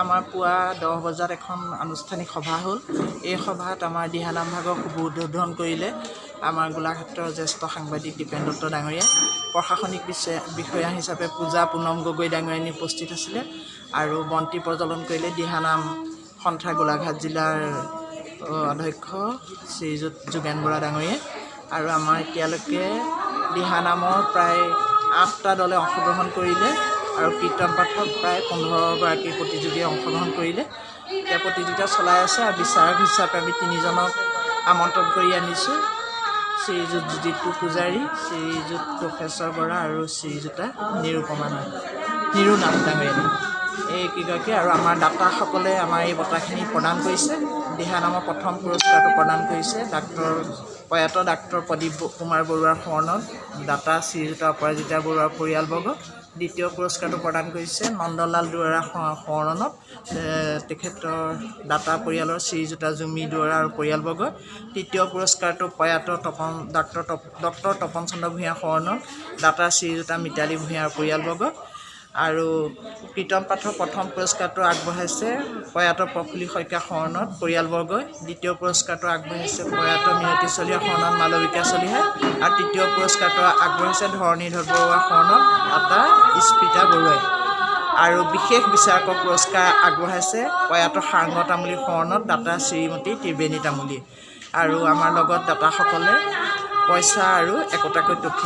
আমাৰ পুৱা 10 বজাত এখন আনুষ্ঠানিক সভা হ'ল। এই সভাত আমাৰ দিহানাম ভাগৰ শুভ উদ্বোধন কৰিলে আমাৰ গোলাঘাটৰ জ্যেষ্ঠ সাংবাদিক দীপেন দত্ত ডাঙৰীয়া। প্ৰশাসনিক বিষয়া হিচাপে পূজা পুনম গগৈ ডাঙৰীয়ানী উপস্থিত আছিলে আৰু বন্তি প্ৰজ্বলন কৰিলে দিহানাম সন্থা গোলাঘাট জিলাৰ অধ্যক্ষ শ্ৰীযুত যোগেন বৰা ডাঙৰীয়াই। আৰু আমাৰ এতিয়ালৈকে দিহানামৰ প্ৰায় 8টা দলে অংশগ্ৰহণ কৰিলে আৰু কীৰ্তন পাঠত প্ৰায় 15গৰাকী প্ৰতিযোগীয়ে অংশগ্ৰহণ কৰিলে। এতিয়া প্ৰতিযোগিতা চলাই আছে আৰু বিচাৰক হিচাপে আমি 3জনক আমন্ত্ৰণ কৰি আনিছোঁ, শ্ৰীযুত জিতু পূজাৰী, শ্ৰীযুত প্ৰফেচৰ বৰা আৰু শ্ৰীযুতা নিৰুনাথ ডাঙৰীয়া। এই কেইগৰাকী আৰু আমাৰ দাতাসকলে আমাৰ এই বঁটাখিনি প্ৰদান কৰিছে। দিহানামৰ প্ৰথম পুৰস্কাৰটো প্ৰদান কৰিছে প্ৰয়াত ডাক্তৰ প্ৰদীপ কুমাৰ বৰুৱাৰ সোঁৱৰণত দাতা শ্ৰীযুতা অপৰাজিতা বৰুৱাৰ পৰিয়ালবৰ্গ। দ্বিতীয় পুৰস্কাৰটো প্ৰদান কৰিছে নন্দলাল দুৱৰাৰ সোঁৱৰণত তেখেতৰ দাতা পৰিয়ালৰ শ্ৰীযুতা জুমি দুৱৰা আৰু পৰিয়ালবৰ্গ। তৃতীয় পুৰস্কাৰটো প্ৰয়াত ডক্টৰ তপন চন্দ্ৰ ভূঞাৰ সোঁৱৰণত দাতা শ্ৰীযুতা মিতালী ভূঞাৰ পৰিয়ালবৰ্গ। আৰু কীৰ্তন পাঠৰ প্ৰথম পুৰস্কাৰটো আগবঢ়াইছে প্ৰয়াত প্ৰফুল্লি শইকীয়াৰ সোঁৱৰণত পৰিয়ালবৰ্গই। দ্বিতীয় পুৰস্কাৰটো আগবঢ়াইছে প্ৰয়াত মিনতী চলিহাৰ সোঁৱৰণত মালবিকা চলিহাই। আৰু তৃতীয় পুৰস্কাৰটো আগবঢ়াইছে ধৰণীধৰ বৰুৱাৰ সোঁৱৰণত দাতা স্পিতা বৰুৱাই। আৰু বিশেষ বিচাৰকৰ পুৰস্কাৰ আগবঢ়াইছে প্ৰয়াত সাংগ তামুলীৰ সোঁৱৰণত দাতা শ্ৰীমতী ত্ৰিবেণী তামুলী। আৰু আমাৰ লগত দাতাসকলে পইচা আৰু একোটাকৈ টকীয়া